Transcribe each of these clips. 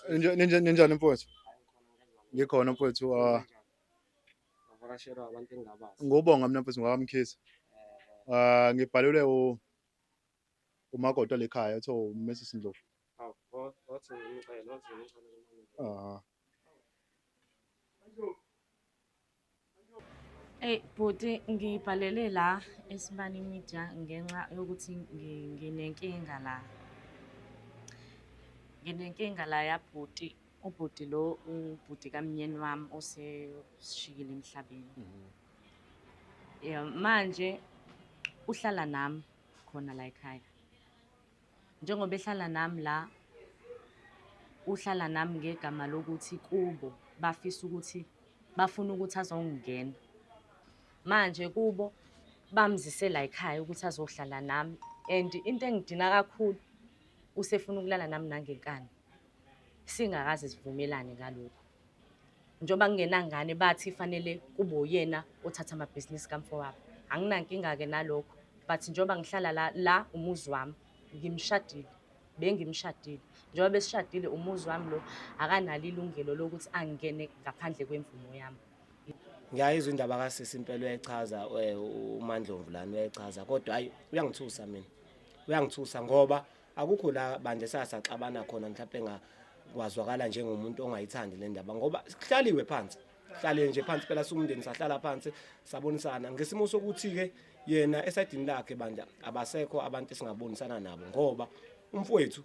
Ninjani mfowethu? Ngikhona mfowethu. Ngavakashelwa abantu engingabazi. Ngubonga mina mfowethu ngwakamkhisa. Ngibhalelwe umakoti lekhaya etho uMrs Ndlovu. Wathi ngimcela, wathi ngimcela. Bhuti ngibhalele la eSibani Media ngenxa yokuthi nginenkinga la. Nginenkinga la yabhuti. Ubhuti lo ubhuti kamnyeni wami oseshiyile emhlabeni. Manje uhlala nami khona la ekhaya. Njengoba ehlala nami la, uhlala nami ngegama lokuthi kubo bafuna ukuthi azongena. Manje kubo bamzise la ekhaya ukuthi azohlala nami, and into engidina kakhulu usefuna ukulala nami nangenkani. Singakaze sivumelane ngalokho. Njoba kungenangane bathi fanele kube uyena othatha amabhizinisi kamfowabo. Anginankinga ke nalokho, but njoba ngihlala la umuzi wami, ngimshadile, bengimshadile. Njoba besishadile umuzi wami lo akanalo ilungelo lokuthi angene ngaphandle kwemvumo yami. Ngiyayizwa indaba kaSisi impela uyayichaza uMandlovu lana uyayichaza, kodwa hayi uyangithusa mina. Uyangithusa ngoba akukho la banje sasaxabana khona mhlawumbe engawazwakala njengomuntu ongayithandi le ndaba ngoba sihlaliwe phansi. Sihlale nje phansi phela sumndeni sahlala phansi sabonisana ngesimo sokuthi ke yena esidini lakhe banja abasekho abantu esingabonisana nabo ngoba umfowethu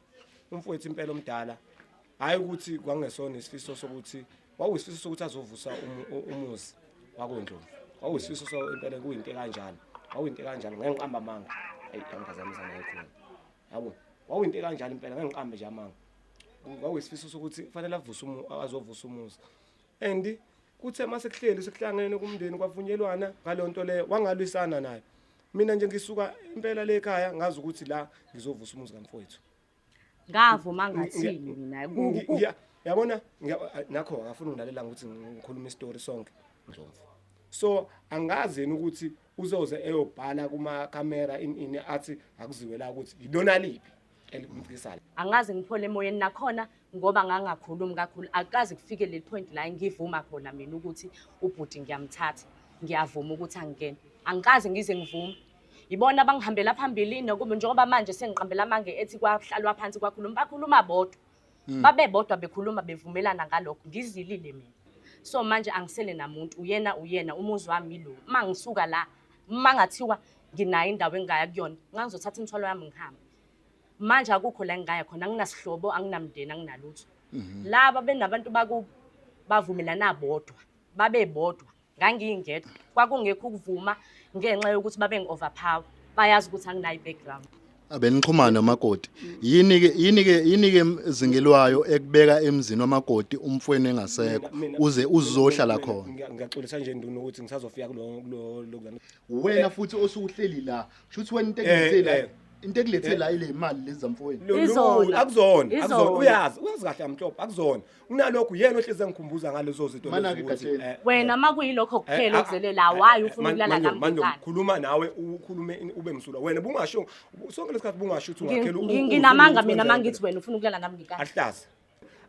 impela omdala hayi ukuthi kwangesona isifiso sokuthi wawuyisifiso sokuthi azovusa umuzi wakoNdlovu. Wawuyisifiso impela kuyinto kanjalo. Wawuyinto kanjalo ngengiqamba amanga. Angazamisa naye khona. Yabo. Wawuyinto kanjalo impela ngengiqambe nje amanga. Wawuyisifiso sokuthi kufanele azovusa umuzi. And kuthe mase kuhleli sekuhlangene kumndeni kwavunyelwana ngalonto leyo wangalwisana naye. Mina nje ngisuka impela le ekhaya ngazi ukuthi la ngizovusa umuzi kamfowethu. Ngavuma ngathini mina. Yabona nakho akafuna ungilalela ukuthi ngikhuluma istory sonke Ndlovu. So angazi yena ukuthi uzoze eyobhala kuma camera ini athi akuziwe la ukuthi yilona liphi elimfisayo. Angazi ngiphole emoyeni nakhona ngoba ngangakhulumi kakhulu. Akazi kufike le point la ngivuma khona mina ukuthi ubhuti ngiyamthatha. Ngiyavuma ukuthi angene. Angikaze ngize ngivume. Ibona bangihambela phambili nokuba njengoba manje sengiqambela amange ethi kwahlalwa phansi kwakhuluma bakhuluma bodwa. Babe bodwa bekhuluma bevumelana ngalokho ngizilile mina. So manje angisele namuntu uyena umuzi wami lo. Mangisuka la mangathiwa nginayo indawo engaya kuyona ngangizothatha imithwalo yami ngihamba. Manje akukho la ngaya khona anginasihlobo anginamndeni anginalutho. Laba benabantu bakubo bavumelana bodwa babe bodwa ngangiyingedwa kwakungekho ukuvuma ngenxa yokuthi babe ngi-overpower bayazi ukuthi anginayo i-background. Abenixhumana nomakoti. Yini ke izingelwayo ekubeka emzini wamakoti umfweni engasekho uze uzohlala khona. Ngiyaxolisa nje nduna ukuthi ngisazofika kulo Wena futhi osuhleli la. Shuthi wena into ekulethele la ile imali lezi zamfowenu. Akuzona. Uyazi kahle amhlophe akuzona. Kunalokho yena ohleze ngikhumbuza ngalezo zinto lezo. Wena makuyilokho kuphela okuzelela wayi ufuna ukulala nami. Manje ukhuluma nawe ukhulume ube msulwa. Wena bungasho sonke lesikhathi bungasho ukuthi ungakhela nginamanga mina mangithi wena ufuna ukulala nami ngikani. Ahlaza.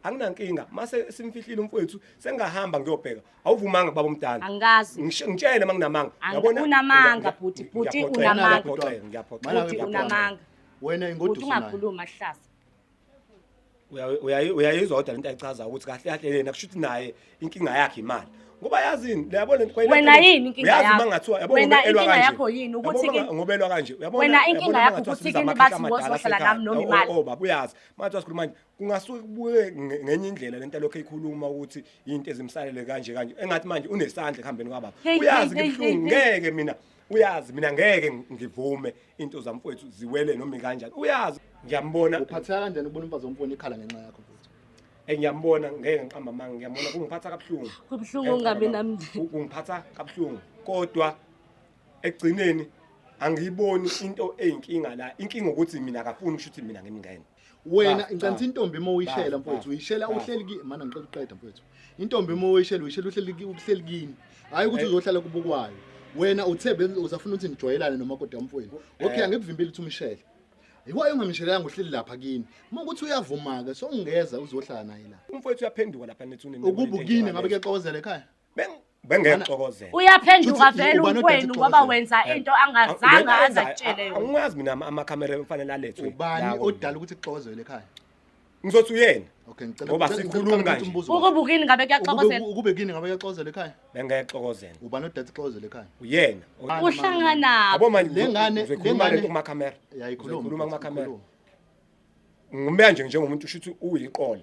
Anginankinga mase simfihlile umfowethu sengahamba ngiyobheka awuvumanga baba omdala. Angazi ngitshele manginamanga yabona unamanga bhuti unamanga ngiyaphoxa unamanga wena ingoduso nayo ungakhuluma Hlaza. Uyayizwa kodwa lento ayichaza ukuthi kahle yena kushuthi naye inkinga yakhe imali ngoba yazini uyabona wena yini inkinga yakho yazi mangathiwa yabona inkinga yakho yini ukuthi ngobelwa kanje uyabona wena inkinga yakho ukuthi kini bathi ngozohlala nami noma imali baba uyazi manje wasikhuluma manje kungasuke kubuye ngenye indlela lento lokho eyikhuluma ukuthi into ezimsalele kanje engathi manje unesandla ekuhambeni kwababa uyazi ngibhlungu ngeke mina uyazi mina ngeke ngivume into zamfowethu ziwele noma kanjani uyazi ngiyambona uphatheka kanjani ubona umfazi womfowenu ikhala ngenxa yakho futhi ngiyambona ngeke ngiqamba manga ngiyambona kungiphatha kabuhlungu kubuhlungu ngabe nami kungiphatha kabuhlungu kodwa egcineni angiyiboni into eyinkinga la inkinga ukuthi mina akafuni ukuthi mina ngimngene wena incansi intombi uma uyishela mfowethu uyishela uhleli ki mana ngiqeda uqeda mfowethu intombi uma uyishela uhleli kini hayi ukuthi uzohlala kubukwayo wena uthe uzafuna ukuthi nijwayelane nomakoti wamfowenu okay angikuvimbile ukuthi umshele Yiwayo ungamshelanga uhleli lapha kini. Uma ukuthi uyavuma ke songeza uzohlala naye la. Umfowethu uyaphenduka lapha nethuneni. Ukubukini ngabe kuyaxokozela ekhaya? Bengexokozela. Uyaphenduka vele Uba no umfweni dirty ngoba closet. wenza into angazange azakutshele yona. Angiwazi mina amakhamera kufanele alethwe. Ubani odala ukuthi kuxokozele ekhaya? Ngizothi uyena. Okay ngicela Ngoba sikhuluma kanje. Ukubukini ngabe kuyaxokozela. Ukube kini ngabe kuyaxokozela ekhaya? Bengexokozela. Ubani odala kuxokozela ekhaya? Uyena. Uhlangana. Yabo manje Lengane kumakhamera. yayikhuluma Kumakhamera. Ngimbe nje njengomuntu ushithi uyiqola.